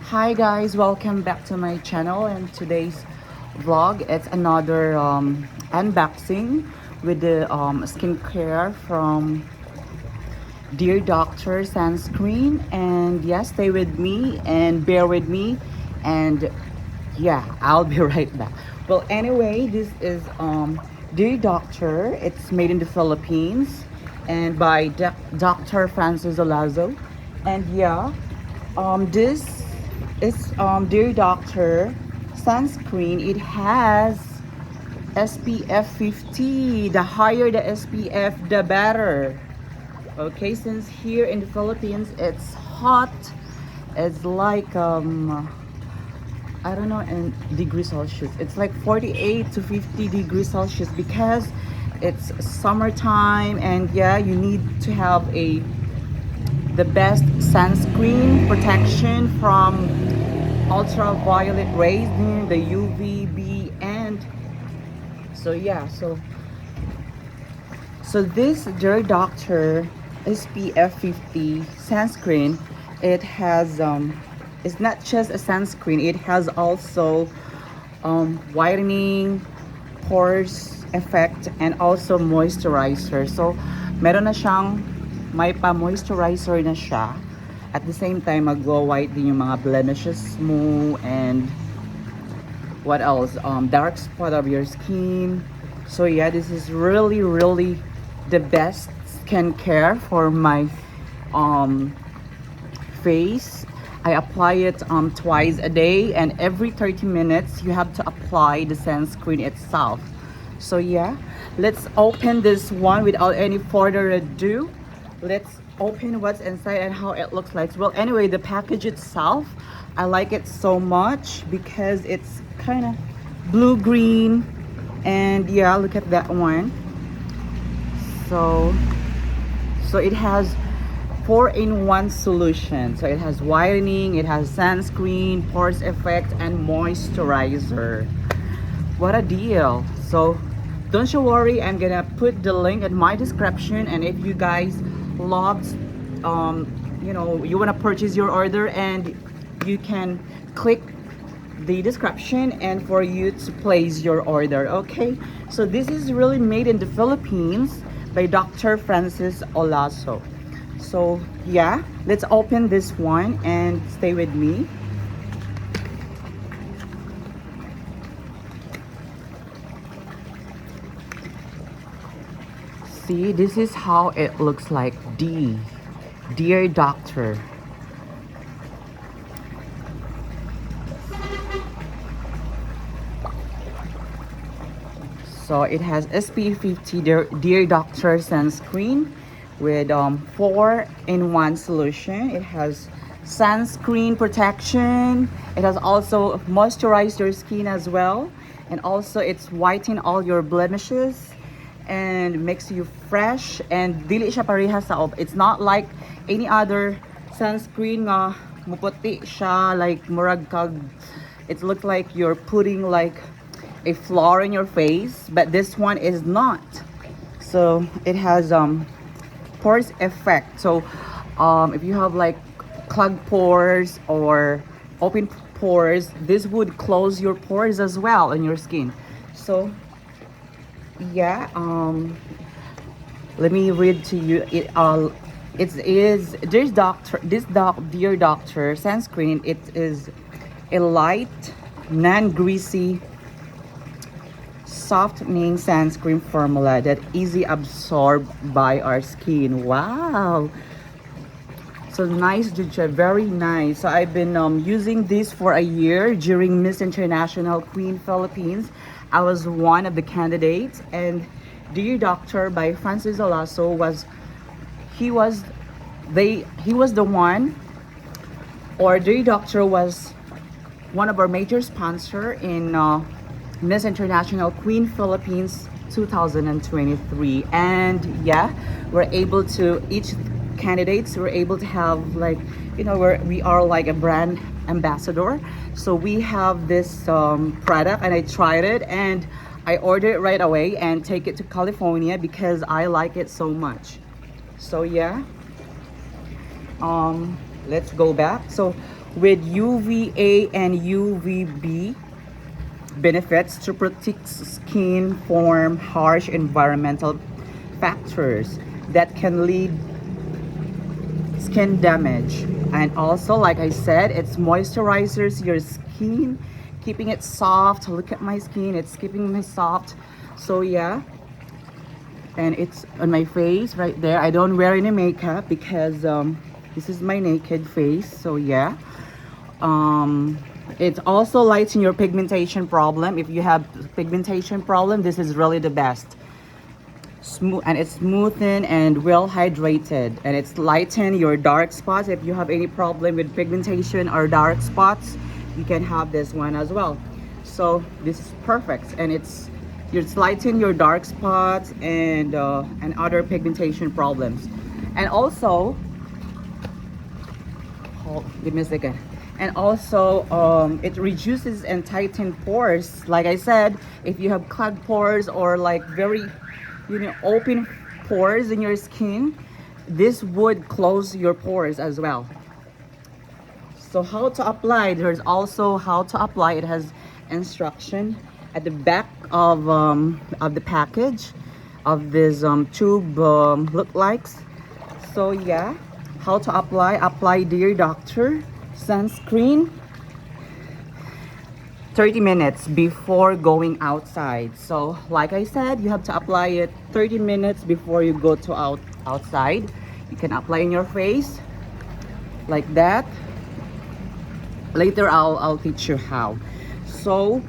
Hi guys, welcome back to my channel, and today's vlog it's another unboxing with the skincare from Dear Doctor Sunscreen. And yeah, stay with me and bear with me, and yeah, I'll be right back. Well, anyway, this is Dear Doctor. It's made in the Philippines and by Dr. Francis Olazo. And yeah, this is Dear Doctor sunscreen. It has SPF 50. The higher the SPF, the better. Okay, since here in the Philippines it's hot. It's like I don't know in degrees Celsius. It's like 48 to 50 degrees Celsius because it's summertime, and yeah, you need to have the best sunscreen protection from ultraviolet rays, the UVB, and so yeah, so this Dear Doctor SPF 50 sunscreen, it has it's not just a sunscreen, it has also whitening, pores effect, and also moisturizer. So meron na siyang may pa-moisturizer na siya. At the same time, mag-white din yung mga blemishes mo, and what else? Dark spot of your skin. So yeah, this is really, really the best skincare for my face. I apply it twice a day, and every 30 minutes you have to apply the sunscreen itself. So yeah, let's open this one without any further ado. Let's open what's inside and how it looks like. Well, anyway, the package itself, I like it so much because it's kind of blue green, and yeah, look at that one. So it has 4-in-1 solution. So it has whitening, it has sunscreen, pores effect, and moisturizer. What a deal. So don't you worry, I'm gonna put the link in my description, and if you guys love you know, you want to purchase your order, and you can click the description and for you to place your order. Okay, so this is really made in the Philippines by Dr. Francis Olazo. So yeah, let's open this one and stay with me. See, this is how it looks like. Dear Doctor. So it has SPF 50 Dear Doctor sunscreen with 4-in-1 solution. It has sunscreen protection. It has also moisturized your skin as well, and also it's whiten all your blemishes and makes you fresh, and dili siya parehas sa it's not like any other sunscreen nga muputi siya, like murag kag it looks like you're putting like a flour in your face, but this one is not. So it has pores effect. So if you have like clogged pores or open pores, this would close your pores as well in your skin. So yeah, let me read to you. It is Dear Doctor, Dear Doctor sunscreen. It is a light, non-greasy, softening sunscreen formula that easy absorbed by our skin. Wow, so nice, Juja, very nice. So I've been using this for a year during Miss International Queen Philippines. I was one of the candidates, and Dear Doctor by Francis Olazo he was the one, or Dear Doctor was one of our major sponsor in Miss International Queen Philippines 2023. And yeah, we're able to, each candidates were able to have like, you know, we are like a brand ambassador. So we have this product, and I tried it and I ordered it right away and take it to California because I like it so much. So yeah, let's go back. So with UVA and UVB benefits to protect skin from harsh environmental factors that can lead skin damage. And also, like I said, it's moisturizes your skin, keeping it soft. Look at my skin, it's keeping me soft. So yeah, and it's on my face right there. I don't wear any makeup because this is my naked face. So yeah, it also lightens your pigmentation problem. If you have pigmentation problem, this is really the best. Smooth, and it's smoothen and well hydrated, and it's lighten your dark spots. If you have any problem with pigmentation or dark spots, you can have this one as well. So this is perfect, and it's lighten your dark spots and other pigmentation problems. And also, hold, give me a second. And also, it reduces and tighten pores. Like I said, if you have clogged pores or like very, you know, open pores in your skin, this would close your pores as well. So how to apply? There's also how to apply. It has instruction at the back of the package of this tube look likes. So yeah, how to apply? Apply Dear Doctor Sunscreen 30 minutes before going outside. So like I said, you have to apply it 30 minutes before you go to outside. You can apply in your face like that. Later I'll teach you how. So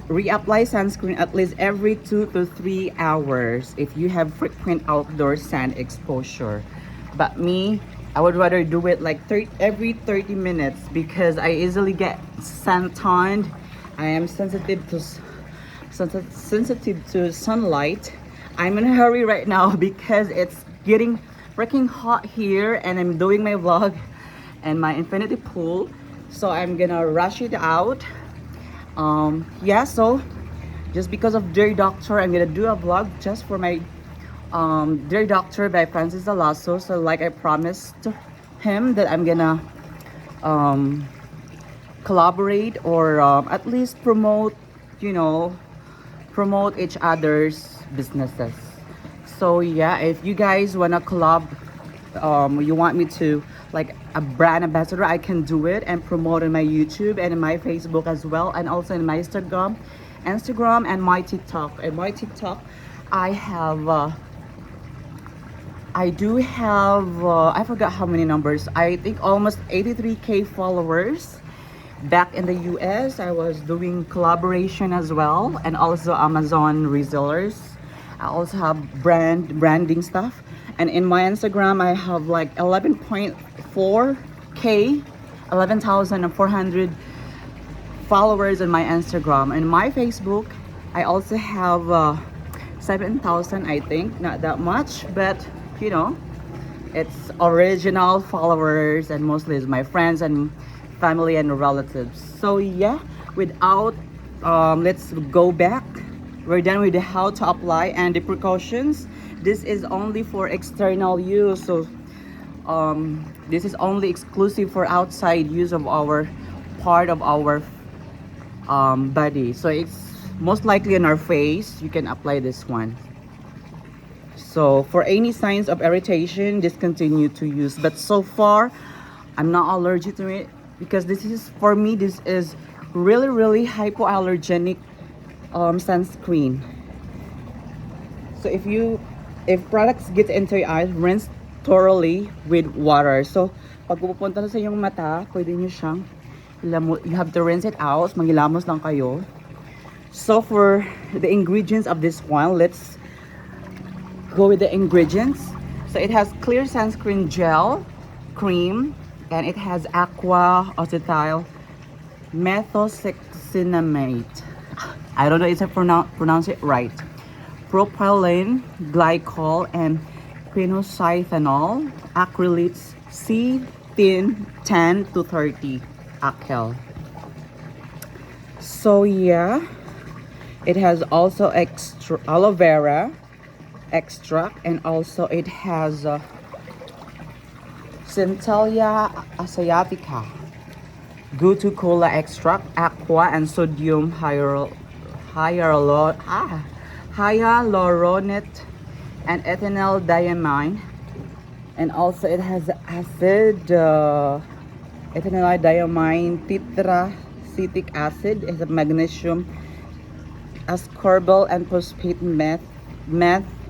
reapply sunscreen at least every 2 to 3 hours if you have frequent outdoor sun exposure. But me, I would rather do it like every 30 minutes because I easily get sun tanned. I am sensitive to sunlight. I'm in a hurry right now because it's getting freaking hot here, and I'm doing my vlog and my infinity pool. So I'm gonna rush it out. Yeah, so just because of Dear Doctor, I'm gonna do a vlog just for my Dear Doctor by Francis Alasso. So like I promised to him that I'm gonna collaborate or at least promote, you know, promote each other's businesses. So yeah, if you guys wanna collab, you want me to like a brand ambassador, I can do it and promote on my YouTube and in my Facebook as well, and also in my Instagram and my TikTok. And my TikTok, I have I do have I forgot how many numbers. I think almost 83K followers. Back in the US, I was doing collaboration as well, and also Amazon resellers. I also have branding stuff. And in my Instagram, I have like 11.4K, 11,400 followers on my Instagram. And my Facebook, I also have 7,000, I think. Not that much, but you know, it's original followers, and mostly it's my friends and family and relatives. So yeah, without let's go back. We're done with the how to apply and the precautions. This is only for external use, so this is only exclusive for outside use of our part of our body. So it's most likely on our face. You can apply this one. So for any signs of irritation, discontinue to use. But so far, I'm not allergic to it because this is, for me, this is really hypoallergenic sunscreen. So if products get into your eyes, rinse thoroughly with water. So pag pupunta na sa iyong mata, pwede nyo siyang you have to rinse it out. Mangilamos lang kayo. So for the ingredients of this one, let's go with the ingredients. So it has clear sunscreen gel, cream, and it has aqua acetyl methoxycinamate. I don't know if I pronounce it right. Propylene glycol and quinocythanol, acrylates C thin 10 to 30 alkyl. So yeah, it has also extra aloe vera extract, and also it has Centellia asiatica, gotu kola extract, aqua, and sodium hyaluronate and ethynyl diamine. And also it has acid, ethynyl diamine, tetracetic acid, it has a magnesium, ascorbyl, and phosphate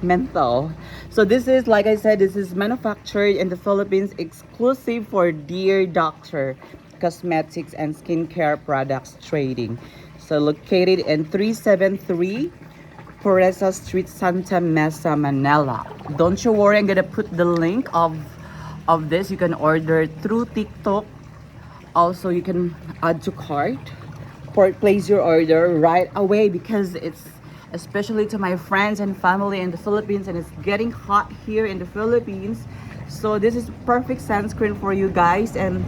menthol. So this is, like I said, this is manufactured in the Philippines, exclusive for Dear Doctor Cosmetics and Skincare Products Trading. So located in 373 Poresa Street, Santa Mesa, Manila. Don't you worry, I'm gonna put the link of this. You can order through TikTok. Also, you can add to cart or place your order right away, because it's especially to my friends and family in the Philippines, and it's getting hot here in the Philippines. So this is perfect sunscreen for you guys. And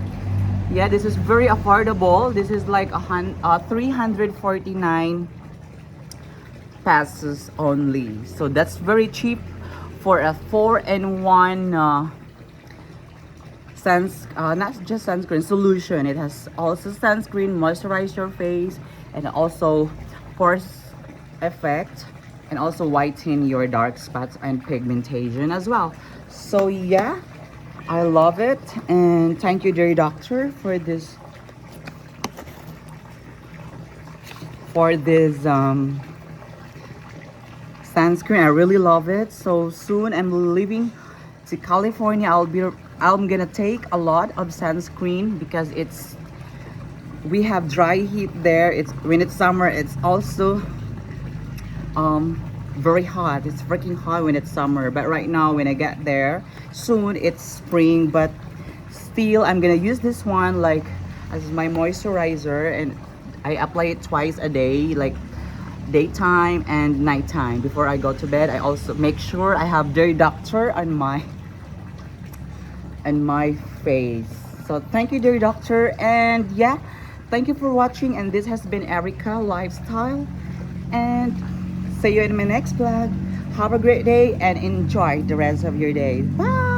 yeah, this is very affordable. This is like 349 pesos only. So that's very cheap for a 4-in-1 not just sunscreen solution. It has also sunscreen, moisturize your face, and also pores effect, and also whiten your dark spots and pigmentation as well. So yeah, I love it, and thank you, dear doctor, for this sunscreen. I really love it. So soon I'm leaving to California. I'm gonna take a lot of sunscreen, because we have dry heat there. It's when it's summer, it's also very hot. It's freaking hot when it's summer. But right now, when I get there soon, it's spring. But still, I'm gonna use this one like as my moisturizer, and I apply it twice a day, like daytime and nighttime before I go to bed. I also make sure I have Dear Doctor on my face. So thank you, Dear Doctor, and yeah, thank you for watching. And this has been Erica Lifestyle, and see you in my next vlog. Have a great day and enjoy the rest of your day. Bye.